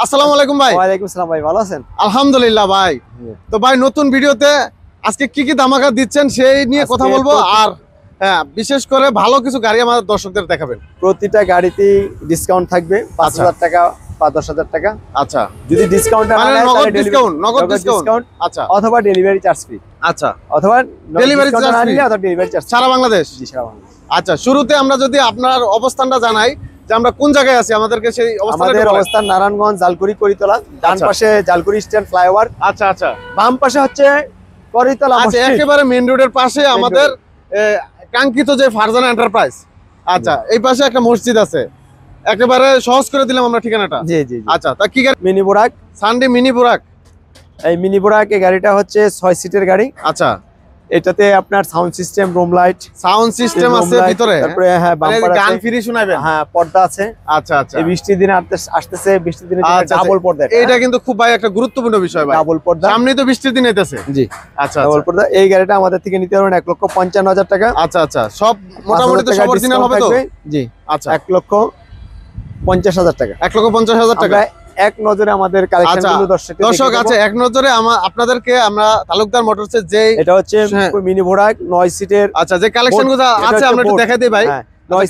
আসসালামু আলাইকুম ভাই। ওয়ালাইকুম আসসালাম ভাই, ভালো আছেন? আলহামদুলিল্লাহ ভাই। তো ভাই নতুন ভিডিওতে আজকে কি ধামাকা দিচ্ছেন সেই নিয়ে কথা বলবো, আর হ্যাঁ বিশেষ করে ভালো কিছু গাড়ি আমাদের দর্শকদের দেখাবেন। প্রতিটা গাড়িতেই ডিসকাউন্ট থাকবে 5000 টাকা বা 10000 টাকা। আচ্ছা, যদি ডিসকাউন্ট মানে নগদ ডিসকাউন্ট আচ্ছা, অথবা ডেলিভারি চার্জ ফ্রি। আচ্ছা, অথবা ডেলিভারি চার্জ ফ্রি অথবা ডেলিভারি চার্জ সারা বাংলাদেশ। জি, সারা বাংলাদেশ। আচ্ছা, শুরুতে আমরা যদি আপনার অবস্থানটা জানাই যে আমরা কোন জায়গায় আছি, আমাদেরকে সেই অবস্থানটা আমাদের অবস্থান নারায়ণগঞ্জ জালকুড়ি করিতলা, ডান পাশে জালকুড়ি স্ট্যান্ড ফ্লাইওভার। আচ্ছা আচ্ছা, বাম পাশে হচ্ছে করিতলা আচ্ছা, মসজিদ। একেবারে মেইন রোডের পাশে আমাদের কাঙ্ক্ষিত যে ফারজানা এন্টারপ্রাইজ। আচ্ছা, এই পাশে একটা মসজিদ আছে, একেবারে সহজ করে দিলাম আমরা ঠিকানাটা। জি জি। আচ্ছা, তা কি গাড়ি? Mini বুরাক, Sunday mini বুরাক। এই মিনি বুরাক এই গাড়িটা হচ্ছে 6 সিটের গাড়ি। আচ্ছা, এটাতে আপনার sound system, room light, sound system আছে ভিতরে, তারপরে হ্যাঁ বাম্পার আছে, গান ফ্রি শোনাবেন, হ্যাঁ পর্দা আছে। আচ্ছা আচ্ছা, এই বৃষ্টির দিনে আসতেছে, বৃষ্টির দিনে আচ্ছা, ডাবল পর্দা। এটা কিন্তু খুব ভাই একটা গুরুত্বপূর্ণ বিষয় ভাই, ডাবল পর্দা। সামনেই তো বৃষ্টির দিন আইতেছে। জি, আচ্ছা, ডাবল পর্দা। এই গাড়িটা আমাদের থেকে নিতে পারবেন 1,55,000 টাকা। আচ্ছা আচ্ছা, সব মোটামুটি তো সব অরিজিনাল হবে তো? জি, আচ্ছা, 1,50,000 টাকা। 1,50,000 টাকা। এক নজরে আমাদের কালেকশনগুলো দর্শক আছে, এক নজরে আপনাদেরকে আমরা তালুকদার মোটরসের যে এটা হচ্ছে মিনি বুরাক 9 সিটের। আচ্ছা, যে কালেকশনগুলো আছে আমরা একটু দেখাই দেই ভাই।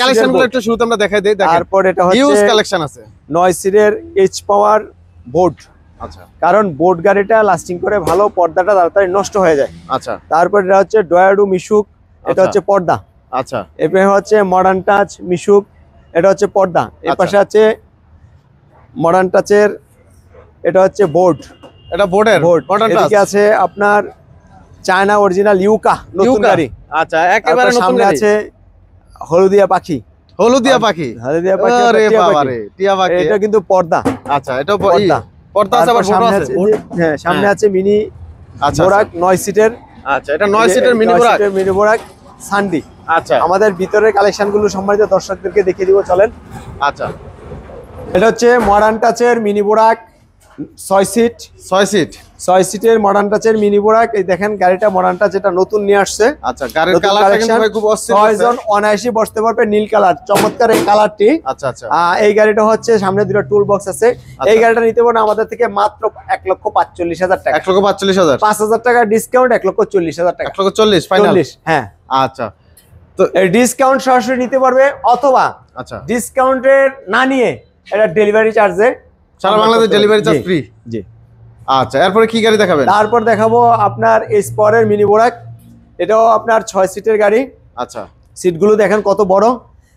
কালেকশনগুলো একটু শুরুতে আমরা দেখাই দেই। তারপর এটা হচ্ছে হিউজ কালেকশন আছে, 9 সিটের এইচ পাওয়ার বোর্ড। আচ্ছা, কারণ বোর্ড গাড়িটা লাস্টিং করে ভালো, পর্দাটা তাড়াতাড়ি নষ্ট হয়ে যায়। আচ্ছা, তারপর এটা হচ্ছে ডয়াডু মিশুক, এটা হচ্ছে পর্দা। আচ্ছা, এরপরে হচ্ছে মডার্ন টাচ মিশুক, এটা হচ্ছে পর্দা। এর পাশে আছে মডার্ন টাচের, এটা হচ্ছে বোর্ড, এটা বোর্ডের মডার্ন টাচ। এদিকে আছে আপনার চায়না অরিজিনাল ইউকা নতুন গাড়ি। আচ্ছা, একেবারে নতুন সামনে গাড়ি। আছে হলদিয়া পাখি, হলুদিয়া পাখি। হলদিয়া পাখি, আরে বাবা রে, টিয়া পাখি। এটা কিন্তু পর্দা। আচ্ছা, এটা পর্দা। পর্দা আছে, আবার বড় আছে। হ্যাঁ, সামনে আছে মিনি আচ্ছা বুরাক 9 সিটের। আচ্ছা, এটা 9 সিটের মিনি বুরাক। মিনি বুরাক সানডি। আচ্ছা, আমাদের ভিতরের কালেকশনগুলো সম্মানিত দর্শকদেরকে দেখিয়ে দিব, চলেন। আচ্ছা, এটা হচ্ছে মডার্ন টাচের মিনি বুরাক 6 সিট। 6 সিটের মডার্ন টাচের মিনি বুরাক। এই দেখেন গাড়িটা মডার্ন টাচ, এটা নতুন নিয়ে আসছে। আচ্ছা, গাড়ির কালারটা কিন্তু ভাই খুব অস্থির। 6 জন অনায়াসী বসতে পারবে, নীল কালার, চমৎকার এই কালারটি। আচ্ছা আচ্ছা, এই গাড়িটা হচ্ছে সামনে দুটো টুল বক্স আছে। এই গাড়িটা নিতে পারেন আমাদের থেকে মাত্র 1,45,000 টাকা। 1,45,000, 5,000 টাকা ডিসকাউন্ট, 1,40,000 টাকা। 1,40,000 ফাইনাল। হ্যাঁ, আচ্ছা, তো এই ডিসকাউন্ট সরাসরি নিতে পারবে, অথবা আচ্ছা ডিসকাউন্টের না নিয়ে এটা ডেলিভারি চার্জে সারা বাংলাদেশ ডেলিভারি চার্জ ফ্রি। জি। আচ্ছা, এরপরে কি গাড়ি দেখাবেন? তারপর দেখাবো আপনার এসপরের মিনি বুরাক। এটাও আপনার 6 সিটের গাড়ি। আচ্ছা, সিটগুলো দেখেন কত বড়।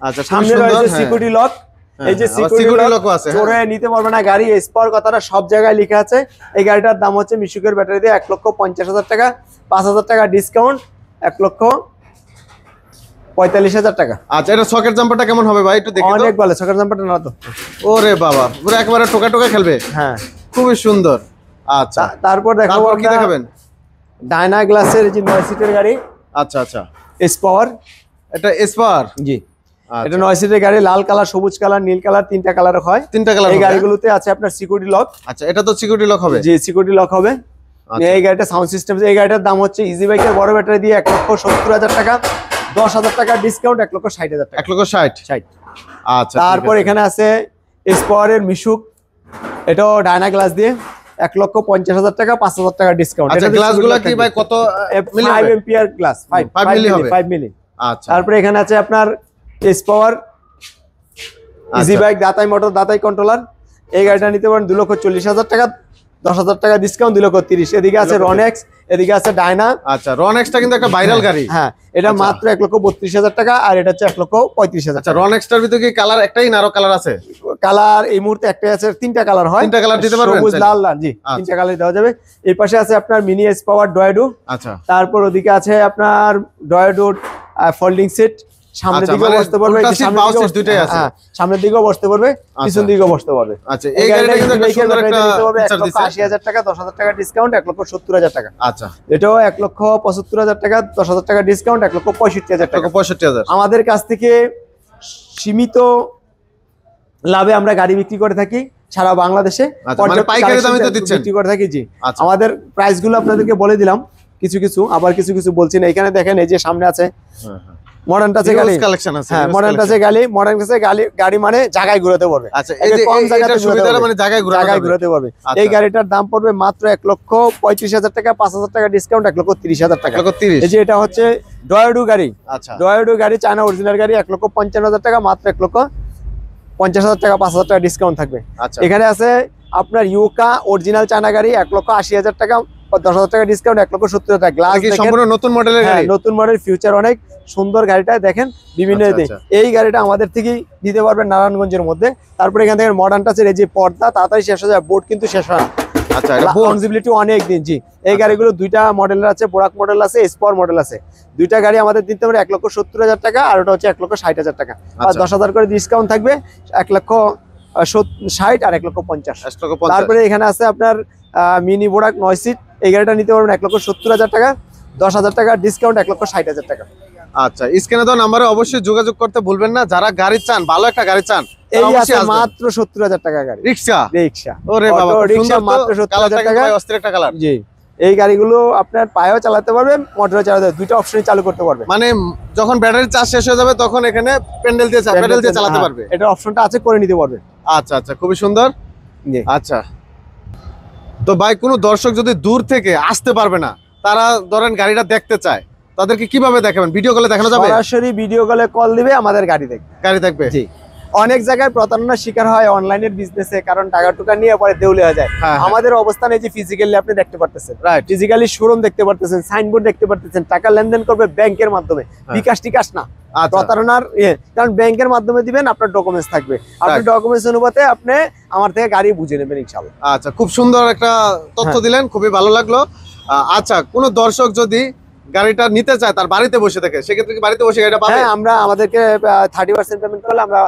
আচ্ছা, সামনে রয়েছে সিকিউরিটি লক। এই যে সিকিউরিটি লক আছে, চোরে নিতে পারবে না গাড়ি। এসপর কথাটা সব জায়গায় লেখা আছে। এই গাড়িটার দাম হচ্ছে মিশুকের ব্যাটারি দিয়ে 1,50,000 টাকা। 5,000 টাকা ডিসকাউন্ট, 1,45,000 টাকা। আচ্ছা, এটা সকেট জাম্পারটা কেমন হবে ভাই, একটু দেখি তো। অনেক ভালো, সকেট জাম্পারটা না তো। ওরে বাবা, পুরো একেবারে টোকা টোকা খেলবে। হ্যাঁ, খুবই সুন্দর। আচ্ছা, তারপর দেখাবো কি দেখাবেন? ডায়না গ্লাসের যে 9 সিটের গাড়ি। আচ্ছা আচ্ছা, এস পাওয়ার, এটা এসপার। জি, এটা 9 সিটের গাড়ি। লাল কালার, সবুজ কালার, নীল কালার, 3টা কালার হয়। 3টা কালার এই গাড়িগুলোতে আছে আপনার সিকিউরিটি লক। আচ্ছা, এটা তো সিকিউরিটি লক হবে? জি, সিকিউরিটি লক হবে। এই গাড়িটা সাউন্ড সিস্টেম। এই গাড়িটার দাম হচ্ছে ইজি বাইকের বড় ব্যাটারি দিয়ে 1,70,000 টাকা। 10,000 টাকা ডিসকাউন্ট, 1,60,000 টাকা। 1,60,000। আচ্ছা, তারপর এখানে আছে এসপাওয়ারের মিশুক, এটাও ডায়না গ্লাস দিয়ে 1,50,000 টাকা। 5,000 টাকা ডিসকাউন্ট। আচ্ছা, গ্লাসগুলো কি ভাই কত মিলি হবে? 5 এম্পিয়ার গ্লাস, 5 মিলি হবে। 5 মিলি। আচ্ছা, তারপর এখানে আছে আপনার এসপাওয়ার ইজি বাইক দাতাই মোটর, দাতাই কন্ট্রোলার। এই গাড়িটা নিতে পারেন 2,40,000 টাকা। 10,000 টাকা ডিসকাউন্ট, 2,30,000। এদিকে আছে রনেক্স, এদিকে আছে ডায়না। আচ্ছা, রনেক্সটা কিন্তু একটা ভাইরাল গাড়ি। হ্যাঁ, এটা মাত্র 1,32,000 টাকা, আর এটা হচ্ছে 1,35,000। আচ্ছা, রনেক্সটার ভিতরে কি কালার একটাই না আরো কালার আছে? কালার এই মুহূর্তে একটাই আছে, 3টা কালার হয়। 3টা কালার দিতে পারবেন? সবুজ, লাল, লাল। জি, 3টা কালার দেওয়া যাবে। এই পাশে আছে আপনার মিনি এস পাওয়ার ডয়াডু। আচ্ছা, তারপর ওদিকে আছে আপনার ডয়াডু ফোল্ডিং সিট। সামনের দিকেও বসতে পারবে, সামনের দিকেও বসতে পারবে, পিছন দিকেও বসতে পারবে। আচ্ছা, এই গাড়িটা কিন্তু একটা সুন্দর একটা ফিচার দিছে। 1,80,000 টাকা, 10,000 টাকা ডিসকাউন্ট, 1,70,000 টাকা। আচ্ছা, এটাও 1,75,000 টাকা, 10,000 টাকা ডিসকাউন্ট, 1,65,000 টাকা। 1,65,000। আমাদের কাছ থেকে সীমিত লাভে আমরা গাড়ি বিক্রি করে থাকি সারা বাংলাদেশে। মানে পাইকারি দামে তো দিচ্ছেন? বিক্রি করে থাকি, জি। আমাদের প্রাইসগুলো আপনাদেরকে বলে দিলাম, কিছু কিছু আবার কিছু কিছু বলছি না। এখানে দেখেন, এই যে সামনে আছে মডার্ন টাচে গাড়ি কালেকশন আছে। হ্যাঁ, Huge মডার্ন টাচে collection। গাড়ি গাড়ি মানে জায়গায় ঘুরাতে পারবে। আচ্ছা, এই যে কম জায়গাতে এইটার সুবিধাটা মানে জায়গায় ঘুরাতে পারবে। আচ্ছা। এই গাড়িটার দাম পড়বে মাত্র 1,35,000 টাকা, 5,000 টাকা ডিসকাউন্ট 1,30,000 টাকা। 1,30,000 এই যে এটা হচ্ছে ডয়াডু গাড়ি, আচ্ছা ডয়াডু গাড়ি চায়না অরিজিনাল গাড়ি 1,55,000 টাকা, মাত্র 1,50,000 টাকা, 5,000 টাকা ডিসকাউন্ট থাকবে। আচ্ছা এখানে আছে আপনার ইউকা অরিজিনাল চায়না গাড়ি 1,80,000 টাকা, 10,000 টাকা ডিসকাউন্ট 1,70,000 টাকা। গ্লাস কি সম্পূর্ণ নতুন মডেলের গাড়ি? নতুন মডেল, ফিউচার অনেক সুন্দর গাড়িটা দেখেন বিভিন্ন আচ্ছা, এতে। আচ্ছা। এই গাড়িটা আমাদের থেকেই নিতে পারবেন নারায়ণগঞ্জের মধ্যে। তারপরে এখান থেকে মডার্ন টাচের এই যে পর্দা তাড়াতাড়ি শেষ হয়ে যায়, বোর্ড কিন্তু শেষ হয় না। আচ্ছা এটা বোর্ড। লংজিবিলিটি অনেক দিন। জি, এই গাড়িগুলো দুইটা মডেলের আছে, বোরাক মডেল আছে, স্পর মডেল আছে। দুইটা গাড়ি আমাদের দিতে পারে 1,70,000 টাকা, আর ওটা হচ্ছে 1,60,000 টাকা। আর আচ্ছা। 10,000 করে ডিসকাউন্ট থাকবে, 1,60,000 আর 1,50,000। 1,50,000 তারপরে এখানে আছে আপনার মিনি বোরাক 9 সিট, এই গাড়িটা নিতে পারবেন 1,70,000 টাকা, 10,000 টাকা ডিসকাউন্ট 1,60,000 টাকা। আচ্ছা, স্ক্রিনে দেওয়া নাম্বারে অবশ্যই যোগাযোগ করতে ভুলবেন না। যারা গাড়ি চান, ভালো একটা গাড়ি চান, এই আছে মাত্র 70,000 টাকা গাড়ি, রিক্সা। রিক্সা। ওরে বাবা, অটো রিক্সা সুন্দর তো, মাত্র 70,000 কালারটা টাকা। কিন্তু অস্থির একটা কালার। জি, এই গাড়িগুলো আপনার পায়েও চালাতে পারবেন, মোটরে চালাতে পারবেন, দুইটা অপশনে চালু করতে পারবেন। মানে যখন ব্যাটারি চার্জ শেষ হয়ে যাবে তখন এখানে প্যান্ডেল দিয়ে চালাতে হ্যাঁ, পারবে। এটা অপশনটা আছে, করে নিতে পারবে। আচ্ছা আচ্ছা, খুবই সুন্দর। জি। আচ্ছা, তো ভাই কোনো দর্শক যদি দূর থেকে আসতে পারবে না, তারা ধরেন গাড়িটা দেখতে চায়, তাদেরকে কিভাবে দেখাবেন? ভিডিও কলে দেখানো যাবে? সরাসরি ভিডিও কলে কল দিবে, আমাদের গাড়ি দেখবে। গাড়ি দেখবে? জি। অনেক জায়গায় প্রতারণার শিকার হয় অনলাইনের বিজনেসে, কারণ টাকা টুকা নিয়ে পরে দেউলে হয়ে যায়। হ্যাঁ, হ্যাঁ। আমাদের অবস্থান এই যে ফিজিক্যালি আপনি দেখতে পারতেছেন, রাইট। ফিজিক্যালি শোরুম দেখতে পারতেছেন, সাইনবোর্ড দেখতে পারতেছেন, টাকা লেনদেন করবে ব্যাংকের মাধ্যমে, বিকাশ টিকাশ না। আচ্ছা প্রতারণার কারণ ব্যাংকের মাধ্যমে দিবেন, আপনার ডকুমেন্টস থাকবে, আপনার Right. ডকুমেন্টস অনুপাতে আপনি আমার থেকে গাড়ি বুঝে নেবেন ইনশাআল্লাহ। আচ্ছা, খুব সুন্দর একটা তথ্য হ্যাঁ। দিলেন, খুবই ভালো লাগলো। আচ্ছা, কোনো দর্শক যদি গাড়িটা নিতে চায় তার বাড়িতে বসে থাকে, সেক্ষেত্রে কি বাড়িতে বসে গাড়িটা পাবে? হ্যাঁ, আমরা আমাদেরকে 30% পেমেন্ট করলে আমরা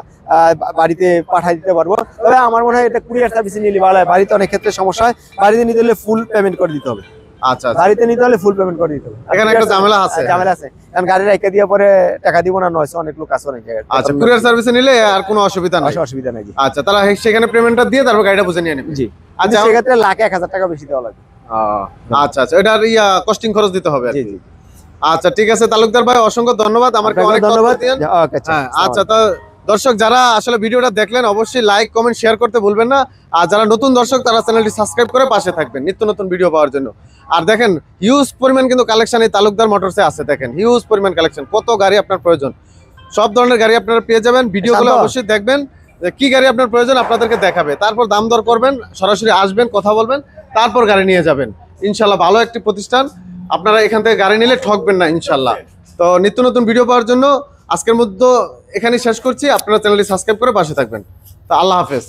বাড়িতে পাঠিয়ে দিতে পারবো। তবে আমার মনে হয় এটা কুরিয়ার সার্ভিসে নিলে ভালো হয়, বাড়িতে অনেক ক্ষেত্রে সমস্যা হয়। বাড়িতে নিতে হলে ফুল পেমেন্ট করে দিতে হবে। আচ্ছা আচ্ছা। বাড়িতে নিতে হলে ফুল পেমেন্ট করে দিতে হবে। এখানে একটা ঝামেলা আছে। ঝামেলা আছে, কারণ গাড়ি রেখে দিয়ে পরে টাকা দিব না, নয়তো অনেক লোক আছে অনেক জায়গায়। আচ্ছা, কুরিয়ার সার্ভিসে নিলে আর কোনো অসুবিধা নেই। অসুবিধা নাই। জি। আচ্ছা, তারা সেখানে পেমেন্টটা দিয়ে তারপর গাড়িটা বুঝে নিয়ে নেবে। জি। আচ্ছা, আচ্ছা, সেক্ষেত্রে লাখে 1,000 টাকা বেশি দেওয়া লাগবে। আচ্ছা আচ্ছা, এটার কস্টিং খরচ দিতে হবে আর জি কি। জি। আচ্ছা, ঠিক আছে তালুকদার ভাই, অসংখ্য ধন্যবাদ। আমাকে আপনাকে অনেক ধন্যবাদ। ধন্যবাদ দিলেন। ওকে, হ্যাঁ, আচ্ছা, তো দর্শক যারা আসলে ভিডিওটা দেখলেন অবশ্যই লাইক কমেন্ট শেয়ার করতে ভুলবেন না। আর যারা নতুন দর্শক তারা চ্যানেলটি সাবস্ক্রাইব করে পাশে থাকবেন নিত্য নতুন ভিডিও পাওয়ার জন্য। আর দেখেন হিউজ পরিমাণ কিন্তু কালেকশন এই তালুকদার মোটরসে আছে। দেখেন হিউজ পরিমাণ কালেকশন, কত গাড়ি আপনার প্রয়োজন, সব ধরনের গাড়ি আপনারা পেয়ে যাবেন। ভিডিওগুলো অবশ্যই দেখবেন, যে কি গাড়ি আপনার প্রয়োজন আপনাদেরকে দেখাবে, তারপর দাম দর করবেন, সরাসরি আসবেন, কথা বলবেন, তারপর গাড়ি নিয়ে যাবেন। ইনশাল্লাহ ভালো একটি প্রতিষ্ঠান, আপনারা এখান থেকে গাড়ি নিলে ঠকবেন না ইনশাল্লাহ। তো নিত্য নতুন ভিডিও পাওয়ার জন্য আজকের মধ্যে এখানেই শেষ করছি। আপনারা চ্যানেলটি সাবস্ক্রাইব করে পাশে থাকবেন। তো আল্লাহ হাফেজ।